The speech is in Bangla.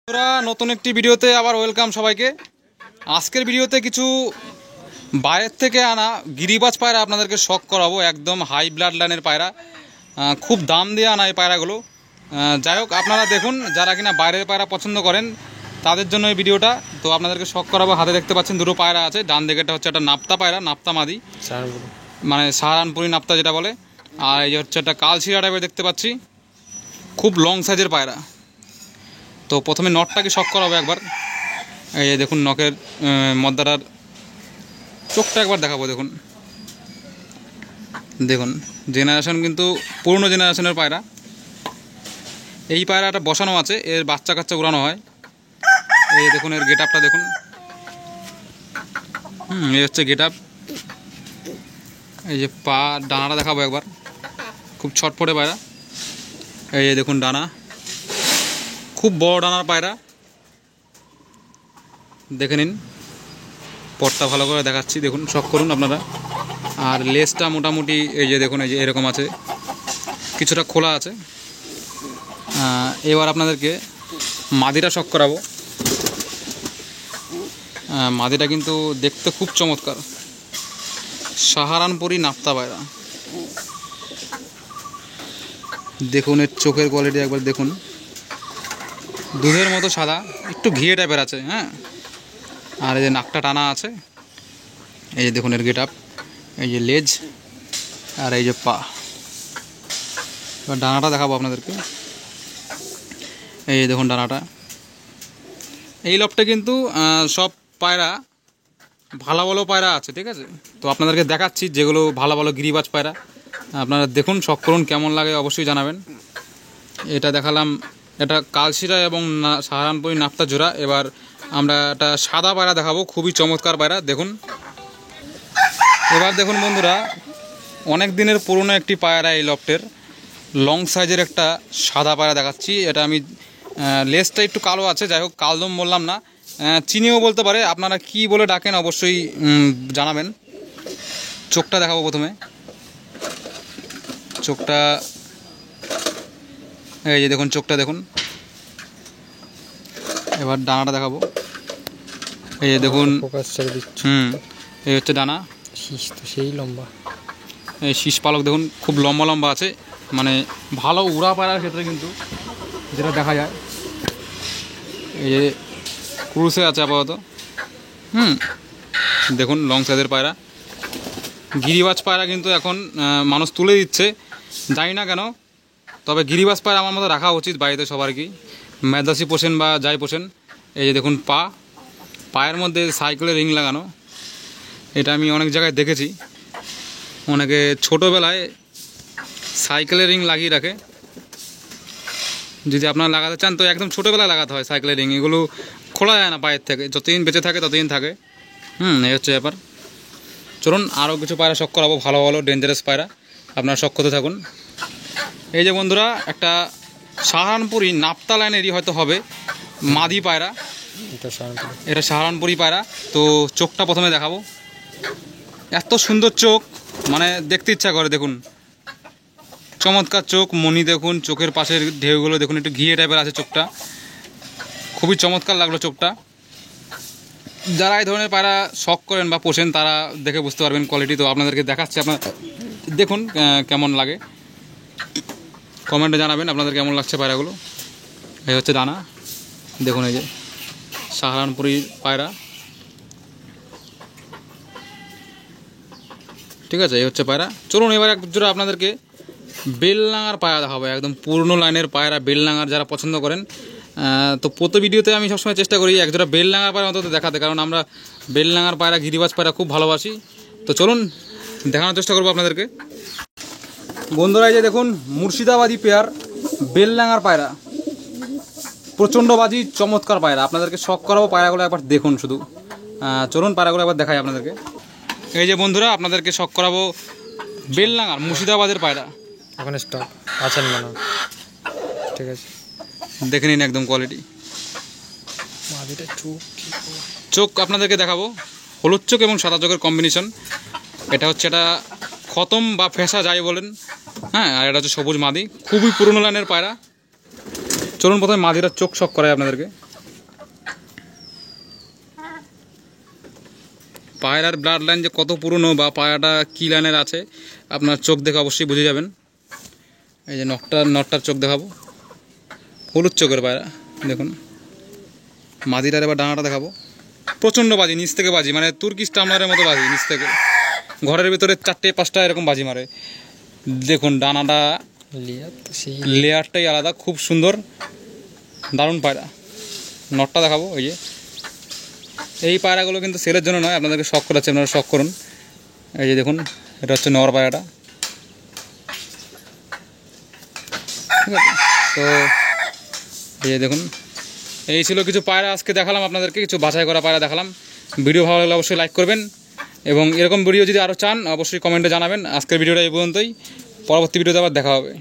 বন্ধুরা নতুন একটি ভিডিওতে আবার ওয়েলকাম সবাইকে। আজকের ভিডিওতে কিছু বাইরের থেকে আনা গিরিবাজ পায়রা আপনাদেরকে শখ করাবো। একদম হাই ব্লাড লাইনের পায়রা, খুব দাম দিয়ে আনা এই পায়রাগুলো। যাই হোক, আপনারা দেখুন, যারা কিনা বাইরের পায়রা পছন্দ করেন তাদের জন্য এই ভিডিওটা। তো আপনাদেরকে শখ করাবো। হাতে দেখতে পাচ্ছেন দুটো পায়রা আছে। ডান দিকেটা হচ্ছে একটা নাপ্তা পায়রা, নাপ্তা মাদি, মানে সাহারানপুরি নাপ্তা যেটা বলে। আর এই যে হচ্ছে একটা কালশিরা টাইপের দেখতে পাচ্ছি, খুব লং সাইজের পায়রা। তো প্রথমে নটটাকে শক করা হবে একবার। এই দেখুন নখের মদ্দাটার চোখটা একবার দেখাবো। দেখুন দেখুন জেনারেশন কিন্তু পুরনো জেনারেশনের পায়রা। এই পায়রাটা বসানো আছে, এর বাচ্চা কাচ্চা উড়ানো হয়। এই দেখুন এর গেট আপটা দেখুন। এই হচ্ছে গেট আপ। এই যে পা ডানাটা দেখাবো একবার, খুব ছটফটে পায়রা। এই দেখুন ডানা, খুব বড় ডানার পায়রা, দেখে নিন। পটটা ভালো করে দেখাচ্ছি, দেখুন শখ করুন আপনারা। আর লেজটা মোটামুটি এই যে দেখুন, এই যে এরকম আছে, কিছুটা খোলা আছে। এবার আপনাদেরকে মাদিটা শখ করাবো। মাদিটা কিন্তু দেখতে খুব চমৎকার, সাহারানপুরি নাপ্তা পায়রা। দেখুন এর চোখের কোয়ালিটি একবার দেখুন, দুধের মতো সাদা, একটু ঘিয়ে টাইপের আছে। হ্যাঁ, আর এই যে নাকটা টানা আছে। এই যে দেখুন এর গেট আপ, এই যে লেজ, আর এই যে পা। এবার ডানাটা দেখাবো আপনাদেরকে। এই দেখুন ডানাটা। এই লপটা কিন্তু সব পায়রা ভালো ভালো পায়রা আছে, ঠিক আছে। তো আপনাদেরকে দেখাচ্ছি যেগুলো ভালো ভালো গিরিবাজ পায়রা। আপনারা দেখুন, শখ করুন, কেমন লাগে অবশ্যই জানাবেন। এটা দেখালাম, এটা কালশিরা এবং সাহারানপুরি নাপ্তা জোড়া। এবার আমরা একটা সাদা পায়রা দেখাবো, খুবই চমৎকার পায়রা। দেখুন এবার দেখুন বন্ধুরা, অনেক দিনের পুরনো একটি পায়রা, এই লফটের লং সাইজের একটা সাদা পায়রা দেখাচ্ছি। এটা আমি লেজটা একটু কালো আছে, যাই হোক কালদম বললাম না, চিনিও বলতে পারে। আপনারা কি বলে ডাকেন অবশ্যই জানাবেন। চোখটা দেখাবো প্রথমে। চোখটা এই যে দেখুন, চোখটা দেখুন। এবার ডানাটা দেখাবো। এই যে দেখুন, এই হচ্ছে ডানা, সেই লম্বা। এই শীষ পালক দেখুন, খুব লম্বা লম্বা আছে, মানে ভালো উড়া পায়রার ক্ষেত্রে কিন্তু যেটা দেখা যায়। এই যে ক্রুসে আছে আপাতত। দেখুন লং সাইজের পায়রা, গিরিবাজ পায়রা কিন্তু এখন মানুষ তুলে দিচ্ছে, জানি না কেন। তবে গিরিবাজ পায়রা আমার মতো রাখা উচিত বাড়িতে সবার, কি মেদাসি পোষেন বা যাই পোষেন। এই যে দেখুন পায়ের মধ্যে সাইকেলের রিং লাগানো। এটা আমি অনেক জায়গায় দেখেছি, অনেকে ছোটোবেলায় সাইকেলের রিং লাগিয়ে রাখে। যদি আপনারা লাগাতে চান তো একদম ছোটোবেলায় লাগাতে হয় সাইকেলের রিং। এগুলো খোলা যায় না পায়ের থেকে, যতদিন বেঁচে থাকে ততদিন থাকে। এই হচ্ছে ব্যাপার। চলুন আরও কিছু পায়রা শখ করাবো, ভালো ভালো ডেঞ্জারাস পায়রা। আপনারা শখ করতে থাকুন। এই যে বন্ধুরা, একটা সাহারানপুরি নাপ্তা লাইনেরই হয়তো হবে মাদি পায়রা। এটা সাহারানপুরি পায়রা। তো চোখটা প্রথমে দেখাবো। এত সুন্দর চোখ, মানে দেখতে ইচ্ছা করে। দেখুন চমৎকার চোখ, মনি দেখুন, চোখের পাশের ঢেউগুলো দেখুন, একটু ঘিয়ে টাইপের আছে চোখটা, খুবই চমৎকার লাগলো চোখটা। যারা এই ধরনের পায়রা শখ করেন বা পোষেন তারা দেখে বুঝতে পারবেন কোয়ালিটি। তো আপনাদেরকে দেখাচ্ছি, আপনার দেখুন কেমন লাগে, কমেন্টে জানাবেন আপনাদের কেমন লাগছে পায়রাগুলো। এই হচ্ছে ডানা, দেখুন এই যে সাহারানপুরি পায়রা, ঠিক আছে। এই হচ্ছে পায়রা। চলুন এবার এক জোড়া আপনাদেরকে বেলনাঙার পায়রা দেখাবো, একদম পুরনো লাইনের পায়রা। বেলনাঙার যারা পছন্দ করেন, তো প্রতি ভিডিওতে আমি সবসময় চেষ্টা করি এক জোড়া বেলনাঙার পায়রা অন্তত দেখাতে, কারণ আমরা বেলনাঙার পায়রা, গিরিবাজ পায়রা খুব ভালোবাসি। তো চলুন দেখানোর চেষ্টা করবো আপনাদেরকে। বন্ধুরা এই যে দেখুন, মুর্শিদাবাদী পেয়ার বেলনাঙার পায়রা, প্রচণ্ড বাজি, চমৎকার পায়রা। আপনাদেরকে শখ করাবো পায়রাগুলো, একবার দেখুন শুধু। চলুন পায়রাগুলো একবার দেখাই আপনাদেরকে। এই যে বন্ধুরা, আপনাদেরকে শখ করাবো বেলনাঙার মুর্শিদাবাদের পায়রা। এখন স্টক আছেন মানে, ঠিক আছে, দেখে নিন একদম কোয়ালিটি। চোখ আপনাদেরকে দেখাবো, হলুদ চোখ এবং সাদা চোখের কম্বিনেশন। এটা হচ্ছে এটা খতম বা ফেঁসা যাই বলেন। হ্যাঁ, আর এটা হচ্ছে সবুজ মাদি, খুবই পুরনো লাইনের পায়রা। চলুন প্রথমে মাদিরার চোখ শখ করাই আপনাদেরকে। পায়রার ব্লাড লাইন যে কত পুরনো বা পায়রাটা কী লাইনের আছে আপনার চোখ দেখে অবশ্যই বুঝে যাবেন। এই যে নটটার চোখ দেখাবো, হলুদ চোখের পায়রা দেখুন। মাদিটার এবার ডানাটা দেখাবো, প্রচণ্ড বাজি, নিচ থেকে বাজি, মানে তুর্কিশ টামলারের মতো বাজি নিচ থেকে, ঘরের ভিতরে 4-5টা এরকম বাজি মারে। দেখুন ডানাটা, লেয়ারটাই আলাদা, খুব সুন্দর, দারুণ পায়রা। নটটা দেখাবো, ওই যে এই পায়রাগুলো কিন্তু সেলের জন্য নয়, আপনাদেরকে শখ করাচ্ছে, আপনারা শখ করুন। এই যে দেখুন, এটা হচ্ছে নর পায়রাটা, ঠিক আছে। তো এই যে দেখুন, এই ছিল কিছু পায়রা আজকে দেখালাম আপনাদেরকে, কিছু বাছাই করা পায়রা দেখালাম। ভিডিও ভালো লাগলে অবশ্যই লাইক করবেন, এবং এরকম ভিডিও যদি আরও চান অবশ্যই কমেন্টে জানাবেন। আজকের ভিডিওটা এই পর্যন্তই, পরবর্তী ভিডিওতে আবার দেখা হবে।